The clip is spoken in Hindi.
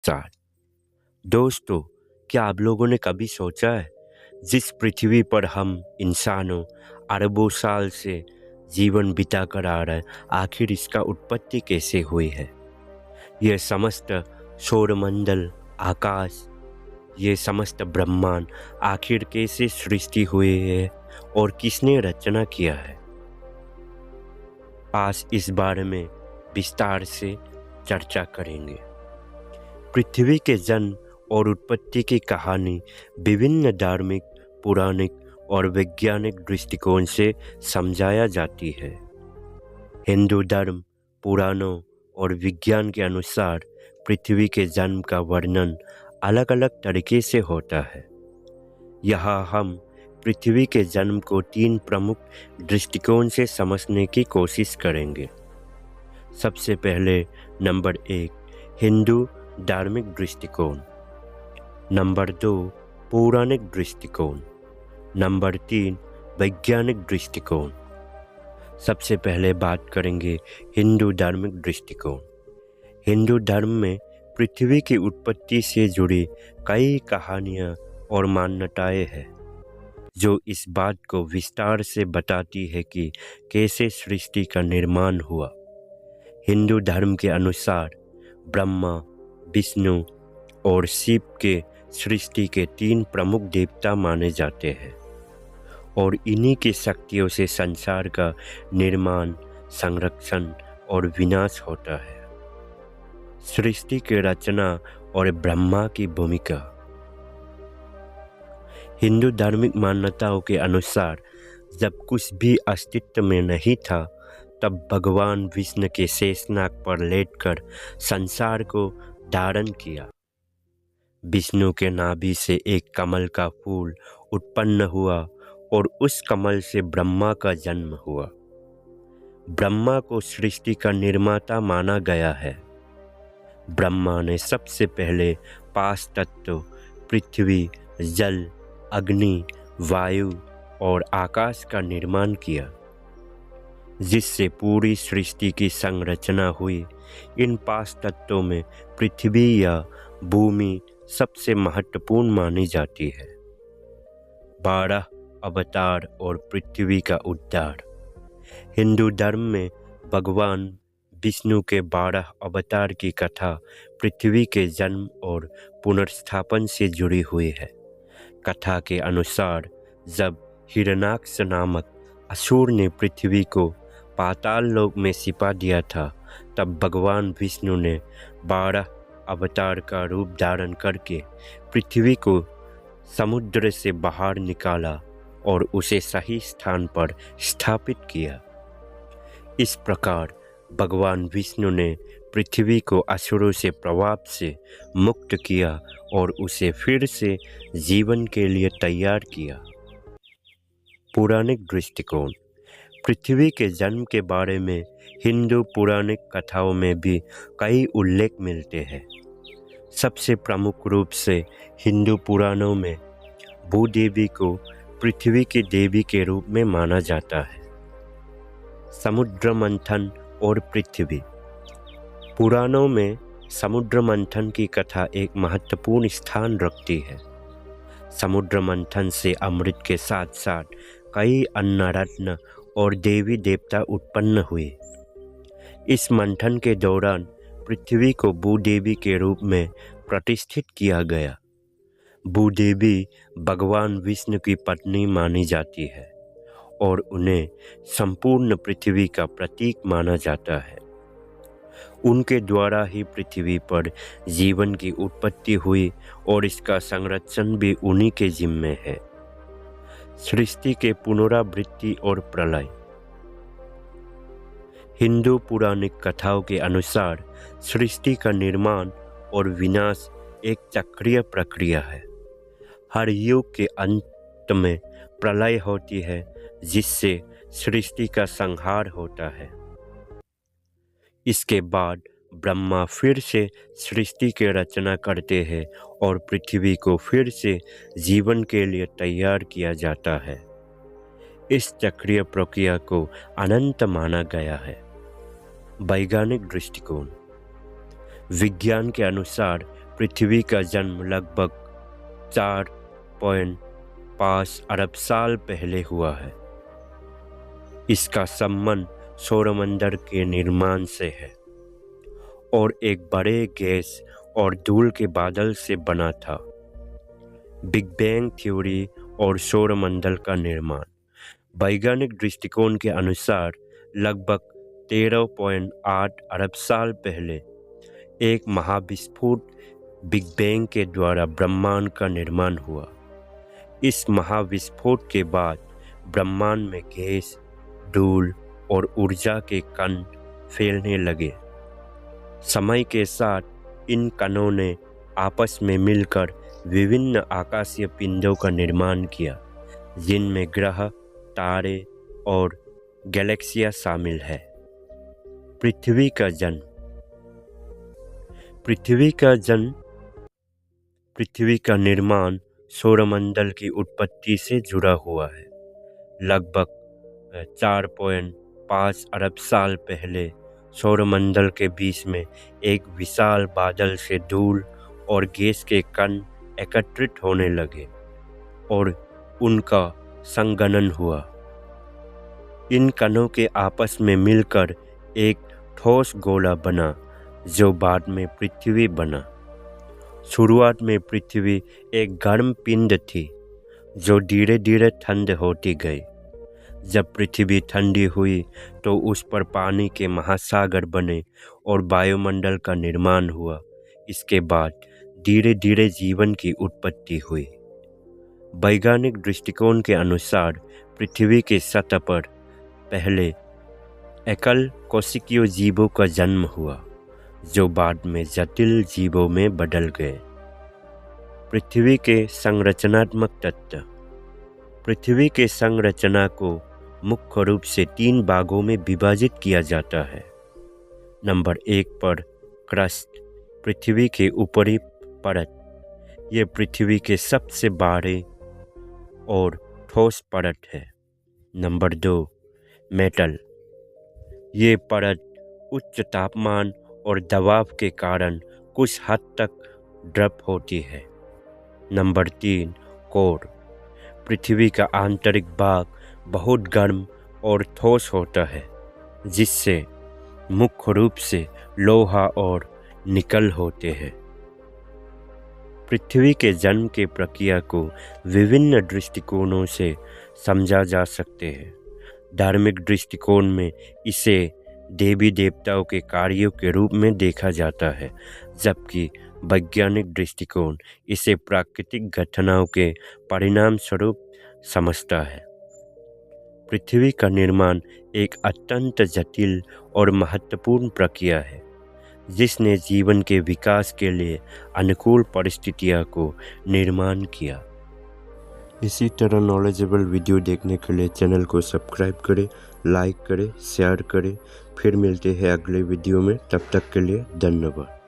साथ दोस्तों, क्या आप लोगों ने कभी सोचा है जिस पृथ्वी पर हम इंसानों अरबों साल से जीवन बिता कर आ रहे हैं, आखिर इसका उत्पत्ति कैसे हुई है? यह समस्त सौरमंडल, आकाश, ये समस्त ब्रह्मांड आखिर कैसे सृष्टि हुई है और किसने रचना किया है? आज इस बारे में विस्तार से चर्चा करेंगे। पृथ्वी के जन्म और उत्पत्ति की कहानी विभिन्न धार्मिक, पौराणिक और वैज्ञानिक दृष्टिकोण से समझाया जाती है। हिंदू धर्म, पुराणों और विज्ञान के अनुसार पृथ्वी के जन्म का वर्णन अलग अलग तरीके से होता है। यहाँ हम पृथ्वी के जन्म को 3 प्रमुख दृष्टिकोण से समझने की कोशिश करेंगे। सबसे पहले नंबर 1 हिंदू धार्मिक दृष्टिकोण, नंबर 2 पौराणिक दृष्टिकोण, नंबर 3 वैज्ञानिक दृष्टिकोण। सबसे पहले बात करेंगे हिंदू धार्मिक दृष्टिकोण। हिंदू धर्म में पृथ्वी की उत्पत्ति से जुड़ी कई कहानियाँ और मान्यताएं हैं जो इस बात को विस्तार से बताती है कि कैसे सृष्टि का निर्माण हुआ। हिंदू धर्म के अनुसार ब्रह्मा, विष्णु और शिव के सृष्टि के 3 प्रमुख देवता माने जाते हैं और इन्हीं की शक्तियों से संसार का निर्माण, संरक्षण और विनाश होता है। सृष्टि की रचना और ब्रह्मा की भूमिका। हिंदू धार्मिक मान्यताओं के अनुसार जब कुछ भी अस्तित्व में नहीं था, तब भगवान विष्णु के शेषनाग पर लेटकर संसार को धारण किया। विष्णु के नाभि से एक कमल का फूल उत्पन्न हुआ और उस कमल से ब्रह्मा का जन्म हुआ। ब्रह्मा को सृष्टि का निर्माता माना गया है। ब्रह्मा ने सबसे पहले 5 तत्व पृथ्वी, जल, अग्नि, वायु और आकाश का निर्माण किया, जिससे पूरी सृष्टि की संरचना हुई। इन 5 तत्वों में पृथ्वी या भूमि सबसे महत्वपूर्ण मानी जाती है। 12 अवतार और पृथ्वी का उद्धार। हिंदू धर्म में भगवान विष्णु के 12 अवतार की कथा पृथ्वी के जन्म और पुनर्स्थापन से जुड़ी हुई है। कथा के अनुसार जब हिरण्याक्ष नामक असुर ने पृथ्वी को पाताल लोक में छिपा दिया था, तब भगवान विष्णु ने 12 अवतार का रूप धारण करके पृथ्वी को समुद्र से बाहर निकाला और उसे सही स्थान पर स्थापित किया। इस प्रकार भगवान विष्णु ने पृथ्वी को असुरों से प्रभाव से मुक्त किया और उसे फिर से जीवन के लिए तैयार किया। पौराणिक दृष्टिकोण। पृथ्वी के जन्म के बारे में हिंदू पौराणिक कथाओं में भी कई उल्लेख मिलते हैं। सबसे प्रमुख रूप से हिंदू पुराणों में भूदेवी को पृथ्वी की देवी के रूप में माना जाता है। समुद्र मंथन और पृथ्वी। पुराणों में समुद्र मंथन की कथा एक महत्वपूर्ण स्थान रखती है। समुद्र मंथन से अमृत के साथ साथ कई अन्न रत्न और देवी देवता उत्पन्न हुए। इस मंथन के दौरान पृथ्वी को भूदेवी के रूप में प्रतिष्ठित किया गया। भूदेवी भगवान विष्णु की पत्नी मानी जाती है और उन्हें संपूर्ण पृथ्वी का प्रतीक माना जाता है। उनके द्वारा ही पृथ्वी पर जीवन की उत्पत्ति हुई और इसका संरक्षण भी उन्हीं के जिम्मे है। सृष्टि के पुनरावृत्ति और प्रलय। हिंदू पौराणिक कथाओं के अनुसार सृष्टि का निर्माण और विनाश एक चक्रीय प्रक्रिया है। हर युग के अंत में प्रलय होती है, जिससे सृष्टि का संहार होता है। इसके बाद ब्रह्मा फिर से सृष्टि की रचना करते हैं और पृथ्वी को फिर से जीवन के लिए तैयार किया जाता है। इस चक्रीय प्रक्रिया को अनंत माना गया है। वैज्ञानिक दृष्टिकोण। विज्ञान के अनुसार पृथ्वी का जन्म लगभग 4.5 अरब साल पहले हुआ है। इसका संबंध सौरमंडल के निर्माण से है और एक बड़े गैस और धूल के बादल से बना था। बिग बैंग थ्योरी और सौरमंडल का निर्माण। वैज्ञानिक दृष्टिकोण के अनुसार लगभग 13.8 अरब साल पहले एक महाविस्फोट बिग बैंग के द्वारा ब्रह्मांड का निर्माण हुआ। इस महाविस्फोट के बाद ब्रह्मांड में गैस, धूल और ऊर्जा के कण फैलने लगे। समय के साथ इन कणों ने आपस में मिलकर विभिन्न आकाशीय पिंडों का निर्माण किया, जिनमें ग्रह, तारे और गैलेक्सियां शामिल है। पृथ्वी का जन्म। पृथ्वी का निर्माण सौरमंडल की उत्पत्ति से जुड़ा हुआ है। लगभग 4.5 अरब साल पहले सौरमंडल के बीच में एक विशाल बादल से धूल और गैस के कण एकत्रित होने लगे और उनका संघनन हुआ। इन कणों के आपस में मिलकर एक ठोस गोला बना, जो बाद में पृथ्वी बना। शुरुआत में पृथ्वी एक गर्म पिंड थी, जो धीरे धीरे ठंड होती गई। जब पृथ्वी ठंडी हुई तो उस पर पानी के महासागर बने और वायुमंडल का निर्माण हुआ। इसके बाद धीरे धीरे जीवन की उत्पत्ति हुई। वैज्ञानिक दृष्टिकोण के अनुसार पृथ्वी के सतह पर पहले एकल कोशिकीय जीवों का जन्म हुआ, जो बाद में जटिल जीवों में बदल गए। पृथ्वी के संरचनात्मक तत्व। पृथ्वी के संरचना को मुख्य रूप से 3 भागों में विभाजित किया जाता है। नंबर 1 पर क्रस्ट, पृथ्वी के ऊपरी परत। ये पृथ्वी के सबसे बड़े और ठोस परत है। Number 2 metal. ये परत उच्च तापमान और दबाव के कारण कुछ हद तक द्रव होती है। Number 3 core. पृथ्वी का आंतरिक भाग बहुत गर्म और ठोस होता है, जिससे मुख्य रूप से लोहा और निकल होते हैं। पृथ्वी के जन्म की प्रक्रिया को विभिन्न दृष्टिकोणों से समझा जा सकते हैं। धार्मिक दृष्टिकोण में इसे देवी देवताओं के कार्यों के रूप में देखा जाता है, जबकि वैज्ञानिक दृष्टिकोण इसे प्राकृतिक घटनाओं के परिणाम स्वरूप समझता है। पृथ्वी का निर्माण एक अत्यंत जटिल और महत्वपूर्ण प्रक्रिया है, जिसने जीवन के विकास के लिए अनुकूल परिस्थितियों को निर्माण किया। इसी तरह नॉलेजेबल वीडियो देखने के लिए चैनल को सब्सक्राइब करें, लाइक करें, शेयर करें। फिर मिलते हैं अगले वीडियो में। तब तक के लिए धन्यवाद।